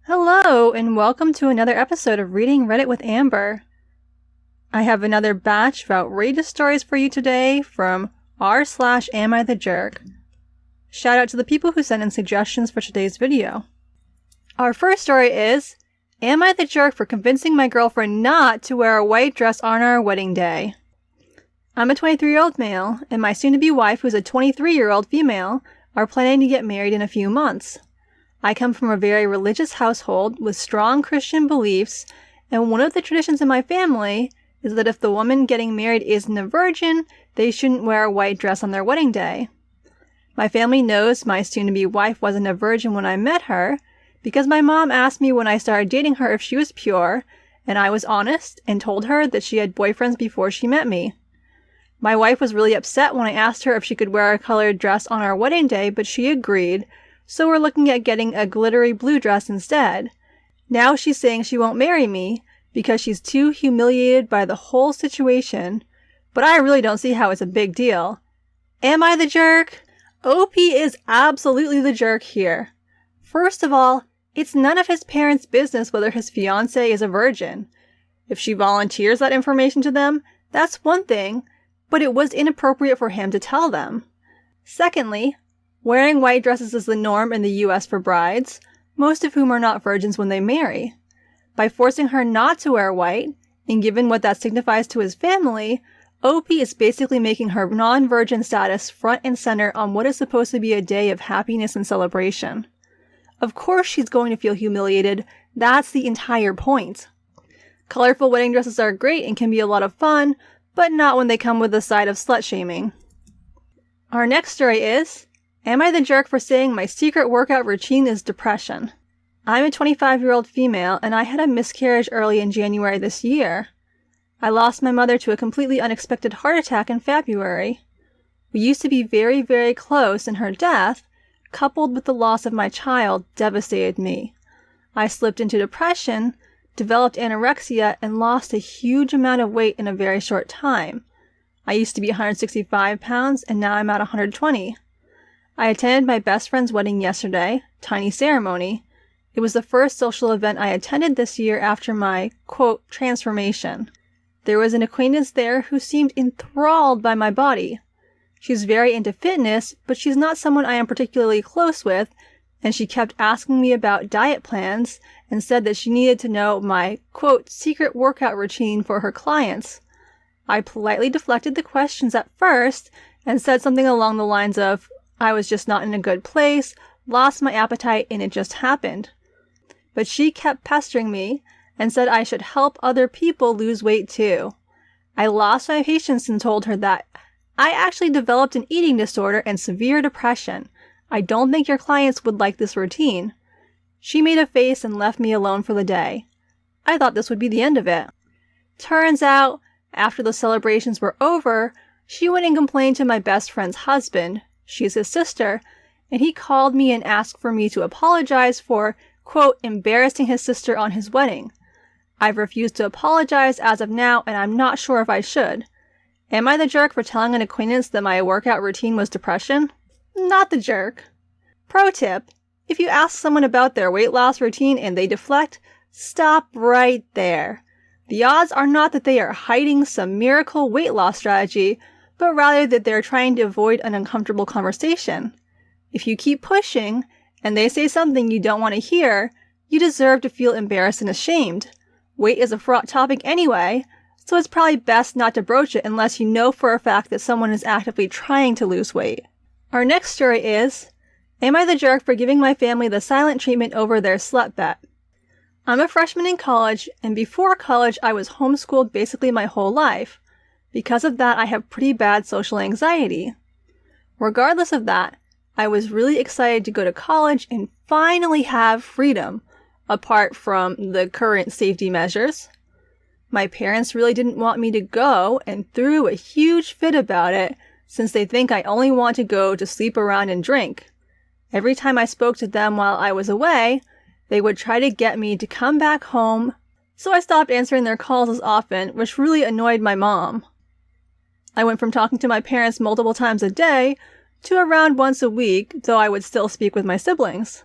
Hello, and welcome to another episode of Reading Reddit with Amber. I have another batch of outrageous stories for you today from r/Am I the Jerk. Shout out to the people who sent in suggestions for today's video. Our first story is, Am I the jerk for convincing my girlfriend not to wear a white dress on our wedding day? I'm a 23-year-old male, and my soon-to-be wife, who's a 23-year-old female, are planning to get married in a few months. I come from a very religious household with strong Christian beliefs, and one of the traditions in my family is that if the woman getting married isn't a virgin, they shouldn't wear a white dress on their wedding day. My family knows my soon-to-be wife wasn't a virgin when I met her, because my mom asked me when I started dating her if she was pure, and I was honest and told her that she had boyfriends before she met me. My wife was really upset when I asked her if she could wear a colored dress on our wedding day, but she agreed, so we're looking at getting a glittery blue dress instead. Now she's saying she won't marry me because she's too humiliated by the whole situation, but I really don't see how it's a big deal. Am I the jerk? OP is absolutely the jerk here. First of all, it's none of his parents' business whether his fiancée is a virgin. If she volunteers that information to them, that's one thing, but it was inappropriate for him to tell them. Secondly, wearing white dresses is the norm in the US for brides, most of whom are not virgins when they marry. By forcing her not to wear white, and given what that signifies to his family, OP is basically making her non-virgin status front and center on what is supposed to be a day of happiness and celebration. Of course she's going to feel humiliated. That's the entire point. Colorful wedding dresses are great and can be a lot of fun, but not when they come with a side of slut-shaming. Our next story is, Am I the jerk for saying my secret workout routine is depression? I'm a 25-year-old female, and I had a miscarriage early in January this year. I lost my mother to a completely unexpected heart attack in February. We used to be very, very close, and her death, coupled with the loss of my child, devastated me. I slipped into depression, developed anorexia, and lost a huge amount of weight in a very short time. I used to be 165 pounds, and now I'm at 120. I attended my best friend's wedding yesterday, tiny ceremony. It was the first social event I attended this year after my, quote, transformation. There was an acquaintance there who seemed enthralled by my body. She's very into fitness, but she's not someone I am particularly close with, and she kept asking me about diet plans and said that she needed to know my, quote, secret workout routine for her clients. I politely deflected the questions at first and said something along the lines of, I was just not in a good place, lost my appetite, and it just happened. But she kept pestering me and said I should help other people lose weight too. I lost my patience and told her that I actually developed an eating disorder and severe depression. I don't think your clients would like this routine. She made a face and left me alone for the day. I thought this would be the end of it. Turns out, after the celebrations were over, she went and complained to my best friend's husband. She's his sister, and he called me and asked for me to apologize for, quote, embarrassing his sister on his wedding. I've refused to apologize as of now, and I'm not sure if I should. Am I the jerk for telling an acquaintance that my workout routine was depression? Not the jerk. Pro tip, if you ask someone about their weight loss routine and they deflect, stop right there. The odds are not that they are hiding some miracle weight loss strategy, but rather that they're trying to avoid an uncomfortable conversation. If you keep pushing, and they say something you don't want to hear, you deserve to feel embarrassed and ashamed. Weight is a fraught topic anyway, so it's probably best not to broach it unless you know for a fact that someone is actively trying to lose weight. Our next story is, Am I the jerk for giving my family the silent treatment over their slut bet? I'm a freshman in college, and before college I was homeschooled basically my whole life. Because of that, I have pretty bad social anxiety. Regardless of that, I was really excited to go to college and finally have freedom, apart from the current safety measures. My parents really didn't want me to go and threw a huge fit about it, since they think I only want to go to sleep around and drink. Every time I spoke to them while I was away, they would try to get me to come back home, so I stopped answering their calls as often, which really annoyed my mom. I went from talking to my parents multiple times a day to around once a week, though I would still speak with my siblings.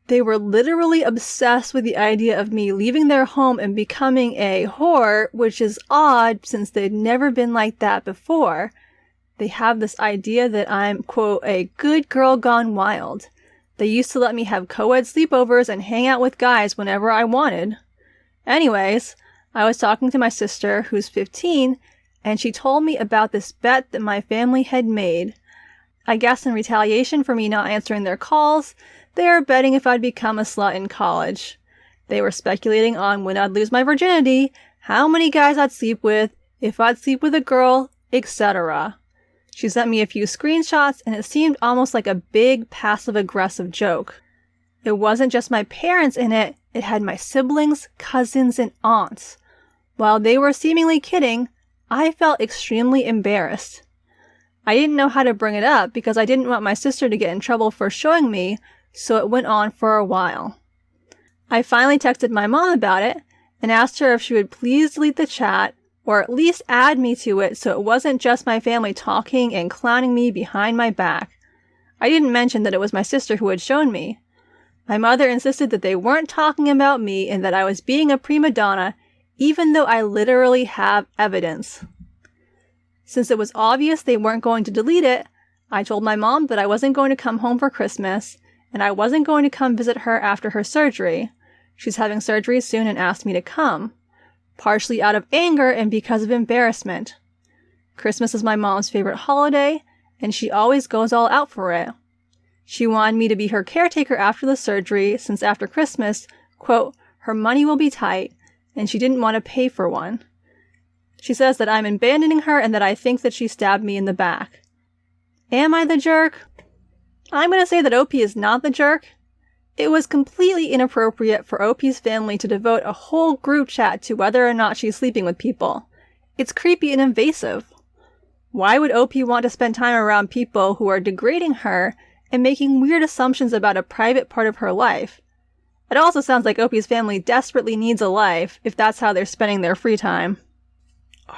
They were literally obsessed with the idea of me leaving their home and becoming a whore, which is odd since they'd never been like that before. They have this idea that I'm, quote, a good girl gone wild. They used to let me have co-ed sleepovers and hang out with guys whenever I wanted. Anyways, I was talking to my sister, who's 15, and she told me about this bet that my family had made. I guess in retaliation for me not answering their calls, they were betting if I'd become a slut in college. They were speculating on when I'd lose my virginity, how many guys I'd sleep with, if I'd sleep with a girl, etc. She sent me a few screenshots, and it seemed almost like a big passive-aggressive joke. It wasn't just my parents in it, it had my siblings, cousins, and aunts. While they were seemingly kidding, I felt extremely embarrassed. I didn't know how to bring it up because I didn't want my sister to get in trouble for showing me, so it went on for a while. I finally texted my mom about it and asked her if she would please delete the chat or at least add me to it so it wasn't just my family talking and clowning me behind my back. I didn't mention that it was my sister who had shown me. My mother insisted that they weren't talking about me and that I was being a prima donna, even though I literally have evidence. Since it was obvious they weren't going to delete it, I told my mom that I wasn't going to come home for Christmas, and I wasn't going to come visit her after her surgery. She's having surgery soon and asked me to come, partially out of anger and because of embarrassment. Christmas is my mom's favorite holiday, and she always goes all out for it. She wanted me to be her caretaker after the surgery, since after Christmas, quote, her money will be tight, and she didn't want to pay for one. She says that I'm abandoning her and that I think that she stabbed me in the back. Am I the jerk? I'm going to say that OP is not the jerk. It was completely inappropriate for OP's family to devote a whole group chat to whether or not she's sleeping with people. It's creepy and invasive. Why would OP want to spend time around people who are degrading her and making weird assumptions about a private part of her life? It also sounds like OP's family desperately needs a life if that's how they're spending their free time.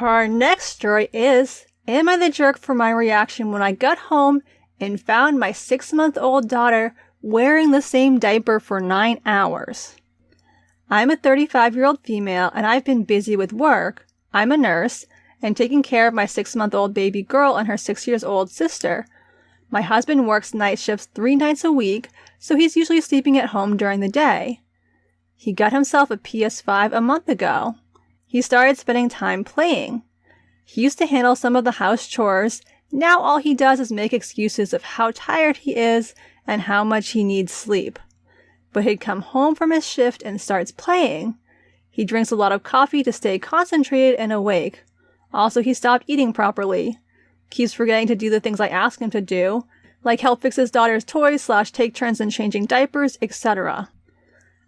Our next story is, am I the jerk for my reaction when I got home and found my 6-month-old daughter wearing the same diaper for 9 hours? I'm a 35-year-old female and I've been busy with work. I'm a nurse and taking care of my 6-month-old baby girl and her 6-year-old sister. My husband works night shifts 3 nights a week, so he's usually sleeping at home during the day. He got himself a PS5 a month ago. He started spending time playing. He used to handle some of the house chores. Now all he does is make excuses of how tired he is and how much he needs sleep. But he'd come home from his shift and starts playing. He drinks a lot of coffee to stay concentrated and awake. Also, he stopped eating properly. Keeps forgetting to do the things I ask him to do, like help fix his daughter's toys / take turns in changing diapers, etc.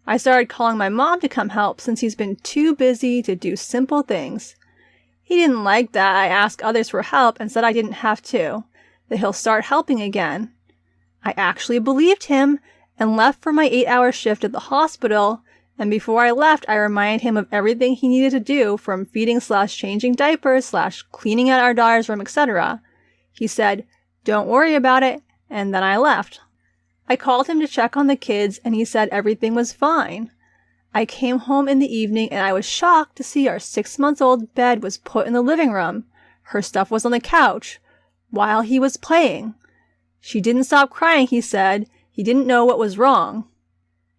I started calling my mom to come help since he's been too busy to do simple things. He didn't like that I asked others for help and said I didn't have to, that he'll start helping again. I actually believed him and left for my 8-hour shift at the hospital, and before I left I reminded him of everything he needed to do, from feeding / changing diapers / cleaning out our daughter's room, etc. He said, "Don't worry about it," and then I left. I called him to check on the kids and he said everything was fine. I came home in the evening and I was shocked to see our 6-month-old bed was put in the living room. Her stuff was on the couch while he was playing. She didn't stop crying, he said. He didn't know what was wrong.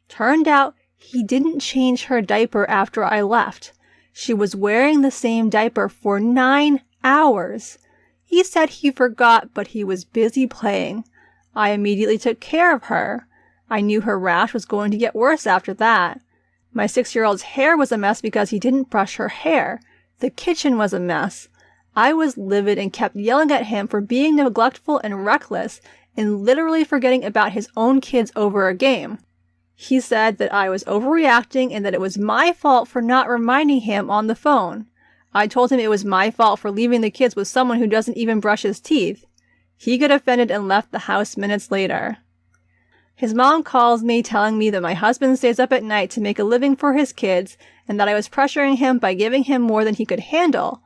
Turned out he didn't change her diaper after I left. She was wearing the same diaper for 9 hours. He said he forgot, but he was busy playing. I immediately took care of her. I knew her rash was going to get worse after that. My 6-year-old's hair was a mess because he didn't brush her hair. The kitchen was a mess. I was livid and kept yelling at him for being neglectful and reckless and literally forgetting about his own kids over a game. He said that I was overreacting and that it was my fault for not reminding him on the phone. I told him it was my fault for leaving the kids with someone who doesn't even brush his teeth. He got offended and left the house minutes later. His mom calls me telling me that my husband stays up at night to make a living for his kids and that I was pressuring him by giving him more than he could handle.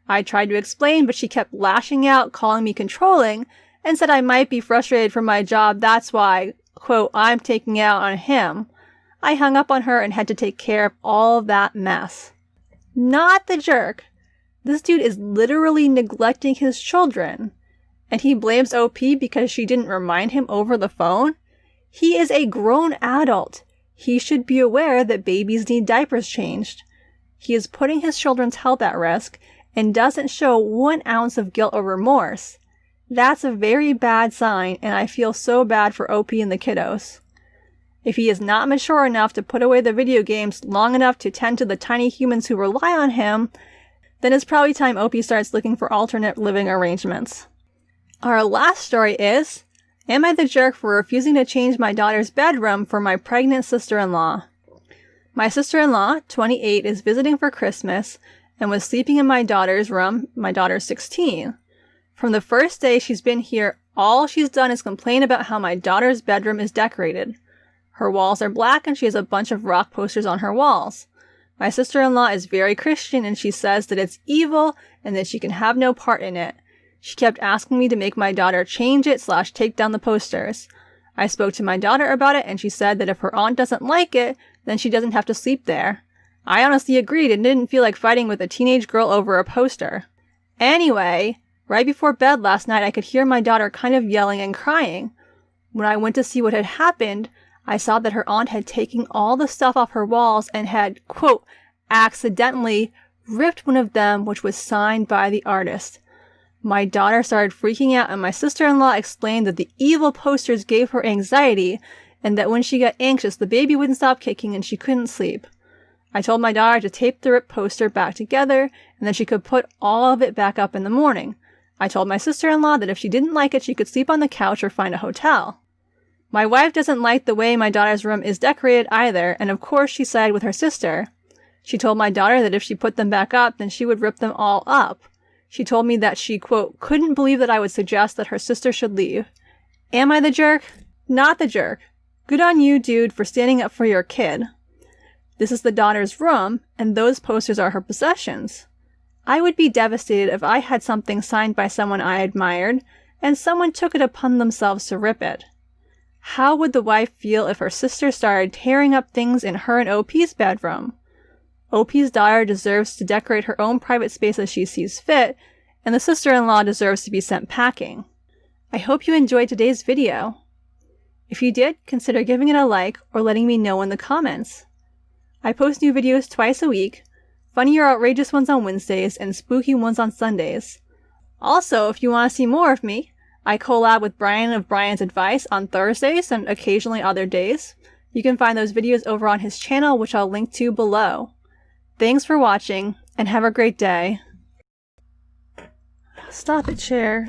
I tried to explain, but she kept lashing out, calling me controlling, and said I might be frustrated from my job, that's why, quote, I'm taking out on him, I hung up on her and had to take care of all that mess. Not the jerk. This dude is literally neglecting his children. And he blames OP because she didn't remind him over the phone? He is a grown adult. He should be aware that babies need diapers changed. He is putting his children's health at risk and doesn't show 1 ounce of guilt or remorse. That's a very bad sign, and I feel so bad for OP and the kiddos. If he is not mature enough to put away the video games long enough to tend to the tiny humans who rely on him, then it's probably time OP starts looking for alternate living arrangements. Our last story is, am I the jerk for refusing to change my daughter's bedroom for my pregnant sister-in-law? My sister-in-law, 28, is visiting for Christmas and was sleeping in my daughter's room. My daughter's 16. From the first day she's been here, all she's done is complain about how my daughter's bedroom is decorated. Her walls are black and she has a bunch of rock posters on her walls. My sister-in-law is very Christian and she says that it's evil and that she can have no part in it. She kept asking me to make my daughter change it / take down the posters. I spoke to my daughter about it and she said that if her aunt doesn't like it, then she doesn't have to sleep there. I honestly agreed and didn't feel like fighting with a teenage girl over a poster. Anyway, right before bed last night I could hear my daughter kind of yelling and crying. When I went to see what had happened, I saw that her aunt had taken all the stuff off her walls and had, quote, accidentally ripped one of them, which was signed by the artist. My daughter started freaking out and my sister-in-law explained that the evil posters gave her anxiety and that when she got anxious, the baby wouldn't stop kicking and she couldn't sleep. I told my daughter to tape the ripped poster back together and then she could put all of it back up in the morning. I told my sister-in-law that if she didn't like it, she could sleep on the couch or find a hotel. My wife doesn't like the way my daughter's room is decorated either, and of course she sided with her sister. She told my daughter that if she put them back up, then she would rip them all up. She told me that she, quote, couldn't believe that I would suggest that her sister should leave. Am I the jerk? Not the jerk. Good on you, dude, for standing up for your kid. This is the daughter's room, and those posters are her possessions. I would be devastated if I had something signed by someone I admired, and someone took it upon themselves to rip it. How would the wife feel if her sister started tearing up things in her and OP's bedroom? OP's daughter deserves to decorate her own private space as she sees fit, and the sister-in-law deserves to be sent packing. I hope you enjoyed today's video. If you did, consider giving it a like or letting me know in the comments. I post new videos twice a week, funny or outrageous ones on Wednesdays, and spooky ones on Sundays. Also, if you want to see more of me, I collab with Brian of Brian's Advice on Thursdays and occasionally other days. You can find those videos over on his channel, which I'll link to below. Thanks for watching, and have a great day. Stop it, chair.